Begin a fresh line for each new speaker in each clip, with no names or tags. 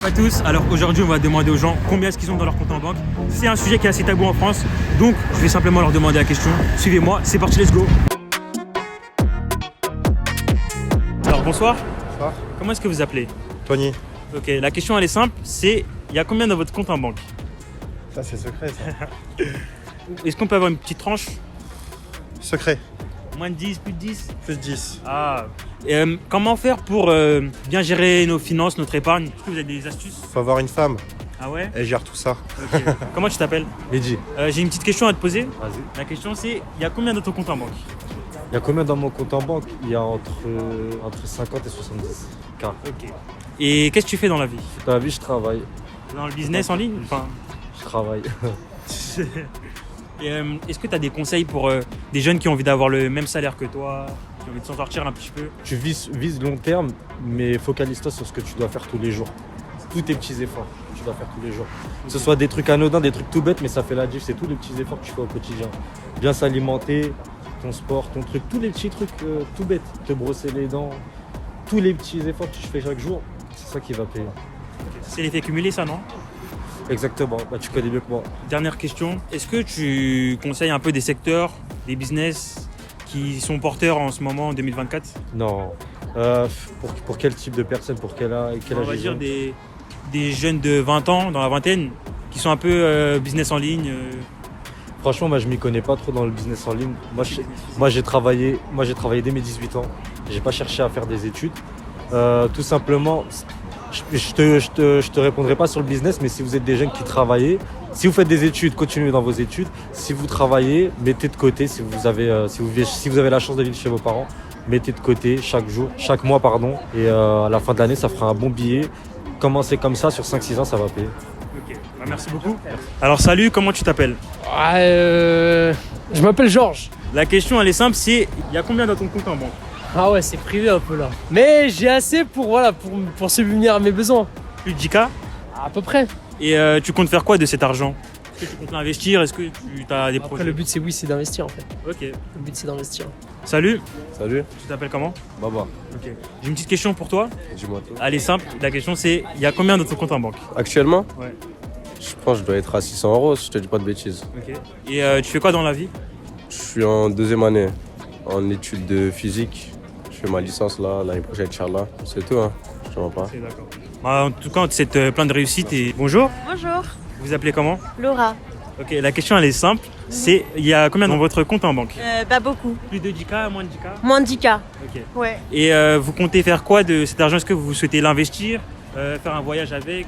Bonjour à tous, alors aujourd'hui on va demander aux gens combien est-ce qu'ils ont dans leur compte en banque. C'est un sujet qui est assez tabou en France, donc je vais simplement leur demander la question. Suivez-moi, c'est parti, let's go. Alors bonsoir.
Bonsoir.
Comment est-ce que vous appelez?
Tony.
Ok, la question elle est simple, c'est il y a combien dans votre compte en banque?
Ça c'est secret ça.
Est-ce qu'on peut avoir une petite tranche?
Secret.
Moins de 10, plus de 10?
Plus 10.
Ah. Comment faire pour bien gérer nos finances, notre épargne? Est-ce que vous avez des astuces?
Faut avoir une femme,
Ah ouais?
elle gère tout ça.
Ok. Comment tu t'appelles?
Lydie.
J'ai une petite question à te poser.
Vas-y.
La question c'est, il y a combien dans ton compte en banque?
Il y a combien dans mon compte en banque? Il y a entre 50 et 70 K.
Ok. Et qu'est-ce que tu fais dans la vie?
Dans la vie, je travaille.
Dans le business en ligne? Enfin...
Je travaille.
Et, est-ce que tu as des conseils pour des jeunes qui ont envie d'avoir le même salaire que toi, qui ont envie de s'en sortir un petit peu?
Tu vises long terme, mais focalise-toi sur ce que tu dois faire tous les jours. Tous tes petits efforts que tu dois faire tous les jours. Que ce soit des trucs anodins, des trucs tout bêtes, mais ça fait la diff. C'est tous les petits efforts que tu fais au quotidien. Bien s'alimenter, ton sport, ton truc, tous les petits trucs tout bêtes. Te brosser les dents, tous les petits efforts que tu fais chaque jour, c'est ça qui va payer.
C'est l'effet cumulé ça, non?
Exactement, bah, tu connais mieux que moi.
Dernière question, est-ce que tu conseilles un peu des secteurs, des business qui sont porteurs en ce moment en 2024?
Non. Pour quel type de personne, pour quel âge
On va
ils
dire
ont
des jeunes de 20 ans, dans la vingtaine, qui sont un peu business en ligne.
Franchement, moi je m'y connais pas trop dans le business en ligne. Moi j'ai travaillé dès mes 18 ans. J'ai pas cherché à faire des études. Tout simplement, je te répondrai pas sur le business, mais si vous êtes des jeunes qui travaillez, si vous faites des études, continuez dans vos études. Si vous travaillez, mettez de côté. Si vous avez la chance de vivre chez vos parents, mettez de côté chaque mois, pardon. Et à la fin de l'année, ça fera un bon billet. Commencez comme ça, sur 5-6 ans, ça va payer.
Ok, bah, merci beaucoup. Alors salut, comment tu t'appelles?
Je m'appelle Georges.
La question elle est simple, c'est il y a combien dans ton compte en banque?
Ah ouais, c'est privé un peu là. Mais j'ai assez pour subvenir à mes besoins.
Plus de 10K?
À peu près.
Et tu comptes faire quoi de cet argent? Est-ce que tu comptes l'investir? Est-ce que tu as des
Après,
projets?
le but c'est d'investir en fait.
Ok.
Le but c'est d'investir.
Salut,
Salut.
tu t'appelles comment?
Baba.
Ok. J'ai une petite question pour toi.
Dis-moi tout.
Elle est simple, la question c'est il y a combien dans ton compte en banque?
Actuellement,
Ouais.
je pense que je dois être à 600 euros si je te dis pas de bêtises.
Ok. Et tu fais quoi dans la vie?
Je suis en deuxième année en études de physique. Je fais ma licence là, l'année prochaine, Inch'Allah. C'est tout, hein. Je te vois pas.
C'est d'accord. Bah, en tout cas, on te souhaite plein de réussite et bonjour.
Bonjour,
Vous vous appelez comment?
Laura.
Ok, la question elle est simple, c'est il y a combien dans votre compte en banque?
Pas beaucoup.
Plus de 10K, moins de 10K?
Moins de 10K.
Ok.
Ouais.
Et vous comptez faire quoi de cet argent? Est-ce que vous souhaitez l'investir, faire un voyage avec,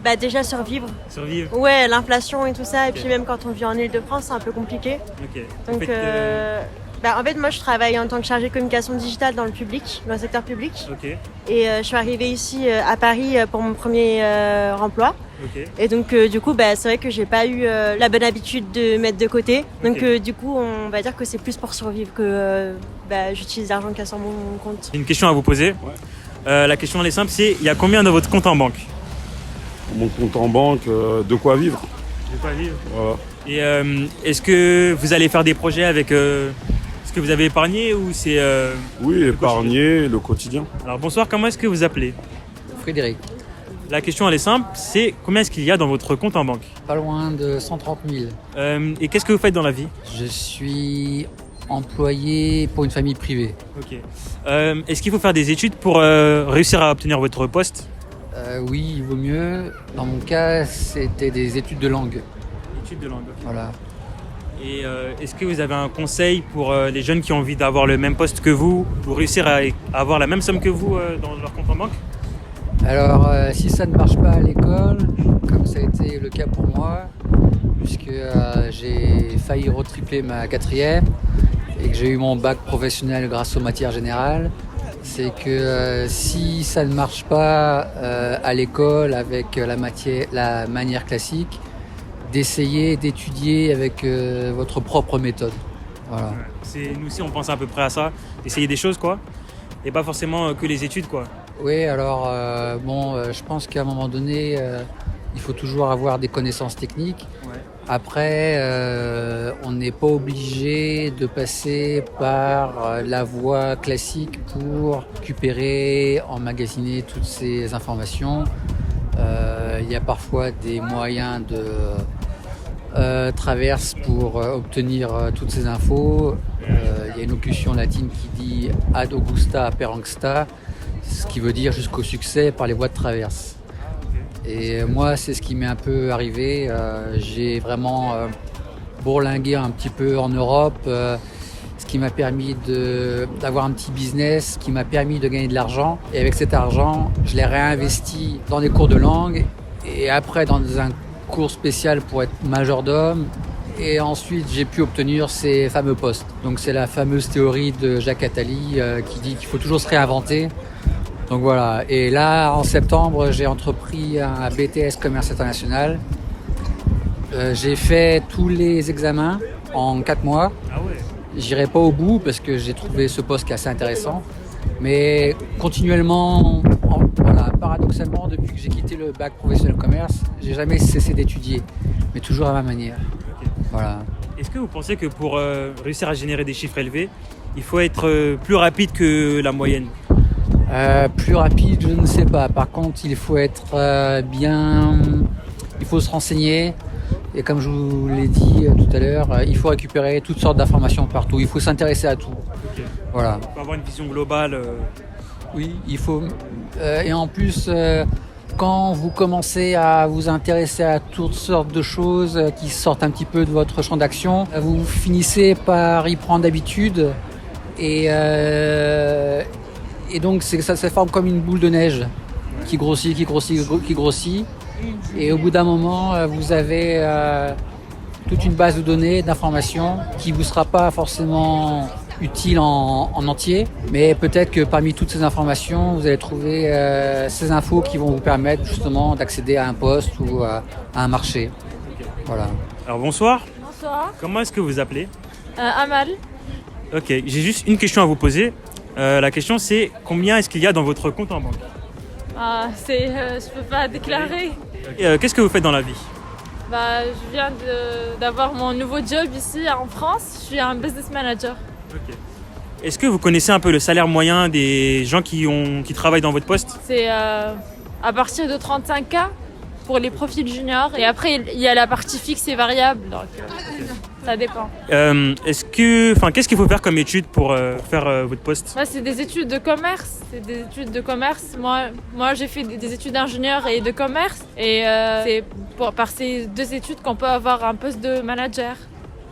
Bah déjà survivre.
survivre?
Ouais, l'inflation et tout ça. Et
Ok.
puis même quand on vit en Ile-de-France, c'est un peu compliqué.
Ok. Vous
Donc,
faites,
en fait, moi je travaille en tant que chargée de communication digitale dans le public, dans le secteur public.
Ok,
Et je suis arrivée ici à Paris pour mon premier emploi.
ok.
Et donc du coup, c'est vrai que j'ai pas eu la bonne habitude de mettre de côté. Donc
Ok.
du coup, on va dire que c'est plus pour survivre que j'utilise l'argent qu'il y a sur mon compte.
J'ai une question à vous poser. La question elle est simple, c'est il y a combien dans votre compte en banque?
Mon compte en banque, de quoi vivre.
De quoi vivre.
Voilà.
Et est-ce que vous allez faire des projets avec ce que vous avez épargné ou c'est...
Oui, épargner, le quotidien.
Alors bonsoir, comment est-ce que vous appelez?
Frédéric,
La question elle est simple, c'est combien est-ce qu'il y a dans votre compte en banque?
pas loin de 130 000.
Et qu'est-ce que vous faites dans la vie?
Je suis employé pour une famille privée.
Ok. Est-ce qu'il faut faire des études pour réussir à obtenir votre poste?
Oui, il vaut mieux. Dans mon cas, c'était des études de langue.
Études de langue, ok.
Voilà.
Et est-ce que vous avez un conseil pour les jeunes qui ont envie d'avoir le même poste que vous, pour réussir à avoir la même somme que vous dans leur compte en banque?
Alors, si ça ne marche pas à l'école, comme ça a été le cas pour moi, puisque j'ai failli retripler ma quatrième et que j'ai eu mon bac professionnel grâce aux matières générales, c'est que si ça ne marche pas à l'école avec la manière classique, d'essayer d'étudier avec votre propre méthode. Voilà.
Nous aussi on pense à peu près à ça, essayer des choses quoi, et pas forcément que les études quoi.
Oui, alors je pense qu'à un moment donné, il faut toujours avoir des connaissances techniques.
Ouais.
Après, on n'est pas obligé de passer par la voie classique pour récupérer, emmagasiner toutes ces informations. Il y a parfois des moyens de traverse pour obtenir toutes ces infos. Il y a une locution latine qui dit ad augusta per angsta, ce qui veut dire jusqu'au succès par les voies de traverse. Et moi, c'est ce qui m'est un peu arrivé. J'ai vraiment bourlingué un petit peu en Europe, ce qui m'a permis d'avoir un petit business, qui m'a permis de gagner de l'argent. Et avec cet argent, je l'ai réinvesti dans des cours de langue et après dans un cours spécial pour être majordome. Et ensuite, j'ai pu obtenir ces fameux postes. Donc c'est la fameuse théorie de Jacques Attali qui dit qu'il faut toujours se réinventer. Donc voilà. Et là, en septembre, j'ai entrepris un BTS Commerce International. J'ai fait tous les examens en 4 mois.
Ah ouais.
J'irai pas au bout parce que j'ai trouvé ce poste qui est assez intéressant. Mais continuellement, voilà, paradoxalement, depuis que j'ai quitté le bac professionnel commerce, j'ai jamais cessé d'étudier, mais toujours à ma manière. Voilà.
Est-ce que vous pensez que pour réussir à générer des chiffres élevés, il faut être plus rapide que la moyenne?
Plus rapide, je ne sais pas. Par contre, il faut être il faut se renseigner. Et comme je vous l'ai dit tout à l'heure, il faut récupérer toutes sortes d'informations partout. Il faut s'intéresser à tout.
Okay.
Voilà.
Il faut avoir une vision globale.
Oui, il faut. Et en plus, quand vous commencez à vous intéresser à toutes sortes de choses qui sortent un petit peu de votre champ d'action, vous finissez par y prendre habitude. Et donc, ça se forme comme une boule de neige qui grossit, qui grossit, qui grossit. Et au bout d'un moment, vous avez toute une base de données, d'informations qui ne vous sera pas forcément utile en entier. Mais peut-être que parmi toutes ces informations, vous allez trouver ces infos qui vont vous permettre justement d'accéder à un poste ou à un marché. Voilà.
Alors bonsoir.
Bonsoir.
Comment est-ce que vous appelez?
Amal.
Ok, j'ai juste une question à vous poser. La question c'est combien est-ce qu'il y a dans votre compte en banque?
Je peux pas déclarer.
Qu'est-ce que vous faites dans la vie?
Je viens d'avoir mon nouveau job ici en France. Je suis un business manager.
Ok. Est-ce que vous connaissez un peu le salaire moyen des gens qui travaillent dans votre poste?
C'est à partir de 35K pour les profils juniors. Et après, il y a la partie fixe et variable. Donc, ça dépend.
Qu'est-ce qu'il faut faire comme étude pour faire votre poste?
C'est des études de commerce. Moi, j'ai fait des études d'ingénieur et de commerce. Et c'est par ces deux études qu'on peut avoir un poste de manager.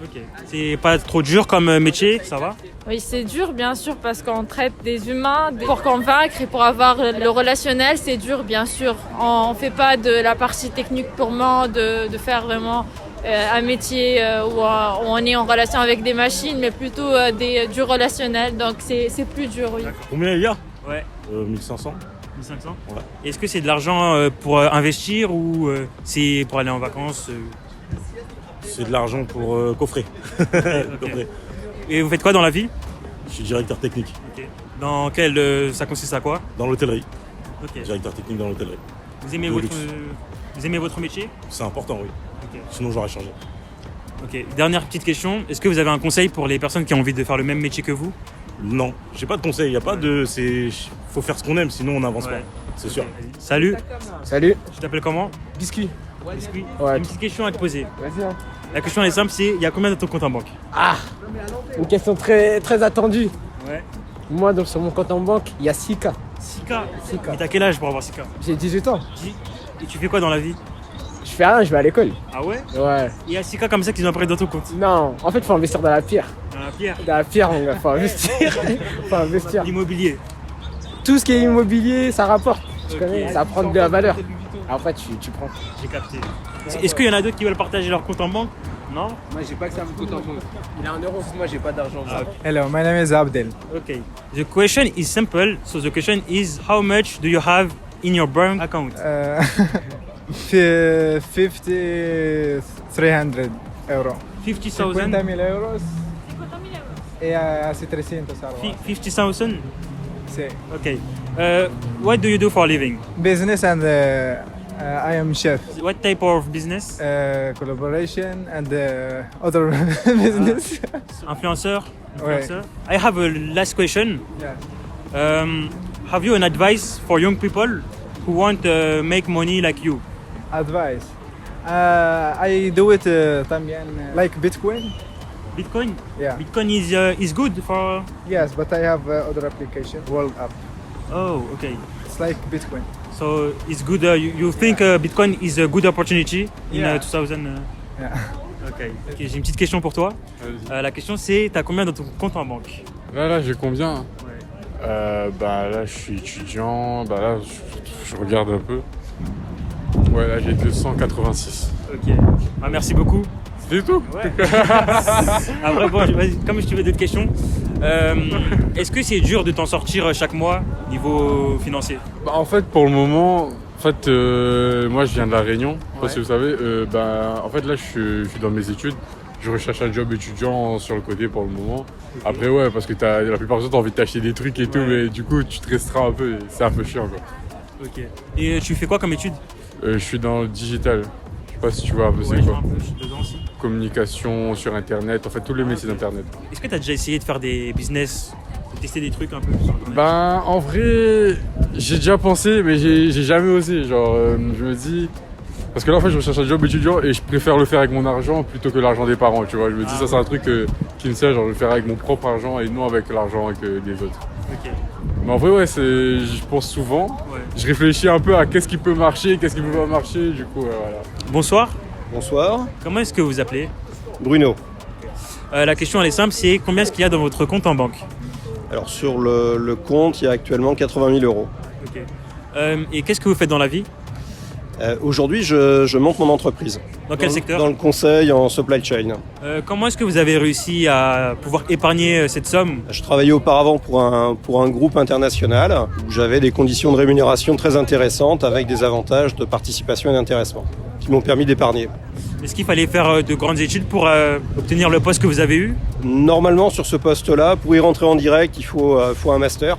Ok. C'est pas trop dur comme métier, ça va?
Oui, c'est dur bien sûr parce qu'on traite des humains pour convaincre et pour avoir le relationnel, c'est dur bien sûr. On fait pas de la partie technique purement de faire vraiment un métier où on est en relation avec des machines, mais plutôt du relationnel. Donc c'est plus dur, oui.
Combien il y a?
Ouais.
1500.
1500?
Ouais.
Est-ce que c'est de l'argent pour investir ou c'est pour aller en vacances?
C'est de l'argent pour coffrer.
Okay. Et vous faites quoi dans la vie?
Je suis directeur technique.
Okay. Dans ça consiste à quoi?
Dans l'hôtellerie.
Okay.
Directeur technique dans l'hôtellerie.
Vous aimez votre métier?
C'est important, oui.
Okay.
Sinon, j'aurais changé.
Ok. Dernière petite question. Est-ce que vous avez un conseil pour les personnes qui ont envie de faire le même métier que vous?
Non, j'ai pas de conseil. Il y a pas de. Faut faire ce qu'on aime, sinon on n'avance pas. C'est sûr.
Salut.
Salut.
Tu t'appelles comment?
Biscuit.
Biscuit.
Ouais.
Une petite question à te poser.
Vas-y. Hein.
La question est simple, c'est il y a combien dans ton compte en banque?
Ah, une question très, très attendue.
Ouais.
Moi, donc, sur mon compte en banque, il y a 6K.
6K. Mais t'as quel âge pour avoir 6K?
J'ai 18 ans.
Et tu fais quoi dans la vie?
Je fais rien, je vais à l'école.
Ah ouais?
Ouais.
Il y a 6K comme ça qu'ils ont appris dans ton compte?
Non, en fait, il faut investir dans la pierre.
Dans la pierre?
Dans la pierre, mon gars, faut investir. Faut investir.
L'immobilier?
Tout ce qui est immobilier, ça rapporte. Tu connais, ça prend de la valeur. Après, tu prends.
J'ai capté. Est-ce qu'il y en a d'autres qui veulent partager leur compte en banque? Non?
Moi, j'ai pas que ça à mon compte en banque. Il a 1 euro, moi, j'ai pas d'argent.
Ah, okay.
Hello, my name is Abdel.
Okay. The question is simple. So the question is, how much do you have in your bank account?
300 euros.
50,000?
50.000 euros. E hace 300 algo.
50,000?
Sí.
Okay. What do you do for a living?
Business and I am chef.
What type of business?
Collaboration and other business.
Influenceur?
Ouais.
I have a last question.
Yeah.
Have you an advice for young people who want to make money like you?
Advice. I do it like Bitcoin.
Bitcoin?
Yeah.
Bitcoin is good for...
Yes, but I have other application, World App.
Oh, okay.
It's like Bitcoin.
So it's good. You think Bitcoin is a good opportunity in
Yeah.
2000?
Yeah.
Ok, j'ai une petite question pour toi. La question c'est, t'as combien dans ton compte en banque?
Là, j'ai combien?
Ouais.
Là, je suis étudiant. Là, je regarde un peu. Ouais, là, j'ai 286.
Ok. Ah, merci beaucoup.
C'est tout.
Ouais. Après, bon, vas-y, comme je te fais d'autres questions, est-ce que c'est dur de t'en sortir chaque mois niveau financier?
En fait, pour le moment, moi, je viens de La Réunion. Je sais pas si vous savez. En fait, là, je suis dans mes études. Je recherche un job étudiant sur le côté pour le moment. Okay. Après, ouais, parce que la plupart du temps, t'as envie de t'acheter des trucs et tout, mais du coup, tu te restreins un peu et c'est un peu chiant, quoi.
Ok. Et tu fais quoi comme étude?
Je suis dans le digital. Je sais pas si tu vois un peu c'est quoi.
Je suis dedans aussi.
Communication sur Internet, en fait, tous les métiers d'Internet.
Est-ce que tu as déjà essayé de faire des business, de tester des trucs un peu sur Internet?
En vrai, j'ai déjà pensé, mais j'ai jamais osé. Genre, je me dis... Parce que là, en fait, je recherche un job étudiant et je préfère le faire avec mon argent plutôt que l'argent des parents, tu vois. Je me dis, ça, c'est un truc qui me sert, genre, je le faire avec mon propre argent et non avec l'argent des autres.
Ok.
Mais en vrai, ouais, je pense souvent. Ouais. Je réfléchis un peu à qu'est-ce qui peut marcher, qu'est-ce qui peut pas marcher, du coup, voilà.
Bonsoir.
Bonsoir.
Comment est-ce que vous appelez?
Bruno.
La question, elle est simple, c'est combien est-ce qu'il y a dans votre compte en banque?
Alors, sur le compte, il y a actuellement 80 000 euros.
Ok. Et qu'est-ce que vous faites dans la vie?
Aujourd'hui, je monte mon entreprise.
Dans quel secteur?
Dans le conseil en supply chain.
Comment est-ce que vous avez réussi à pouvoir épargner cette somme?
Je travaillais auparavant pour un groupe international où j'avais des conditions de rémunération très intéressantes avec des avantages de participation et d'intéressement qui m'ont permis d'épargner.
Est-ce qu'il fallait faire de grandes études pour obtenir le poste que vous avez eu?
Normalement, sur ce poste-là, pour y rentrer en direct, il faut un master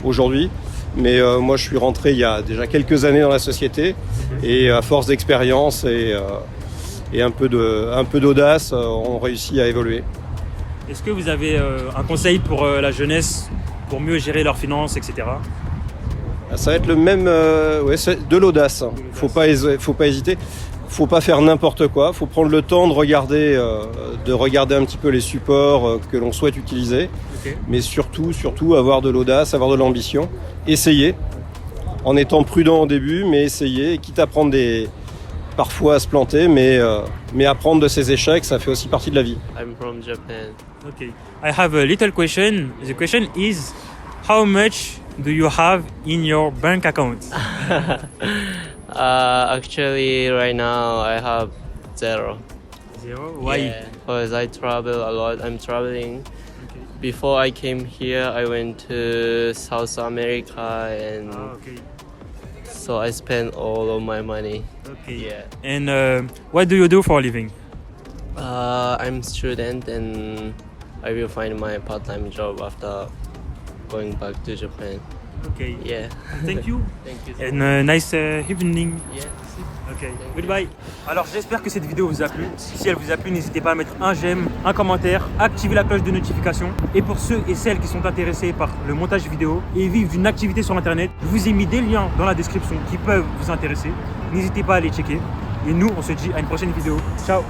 aujourd'hui. Mais moi, je suis rentré il y a déjà quelques années dans la société et à force d'expérience et un peu d'audace, on réussit à évoluer.
Est-ce que vous avez un conseil pour la jeunesse pour mieux gérer leurs finances, etc.?
Ça va être le même, c'est de l'audace. Faut pas hésiter. Faut pas faire n'importe quoi. Faut prendre le temps de regarder un petit peu les supports que l'on souhaite utiliser. Mais surtout avoir de l'audace, avoir de l'ambition. Essayer, en étant prudent au début, mais essayer, quitte à prendre parfois à se planter, mais apprendre de ses échecs, ça fait aussi partie de la vie.
I'm from Japan.
Okay. I have a little question. The question is, how much do you have in your bank account?
Actually, right now I have 0.
0? Why?
Yeah, because I travel a lot. I'm traveling. Before I came here, I went to South America, and so I spent all of my money.
Okay.
Yeah.
And what do you do for a living?
I'm a student, and I will find my part-time job after going back to Japan.
Okay.
Yeah.
Thank you.
Thank you. So
And nice evening.
Yeah.
Ok, goodbye. Alors j'espère que cette vidéo vous a plu. Si elle vous a plu, n'hésitez pas à mettre un j'aime, un commentaire, activer la cloche de notification. Et pour ceux et celles qui sont intéressés par le montage vidéo et vivent d'une activité sur internet, je vous ai mis des liens dans la description qui peuvent vous intéresser. N'hésitez pas à les checker. Et nous, on se dit à une prochaine vidéo. Ciao.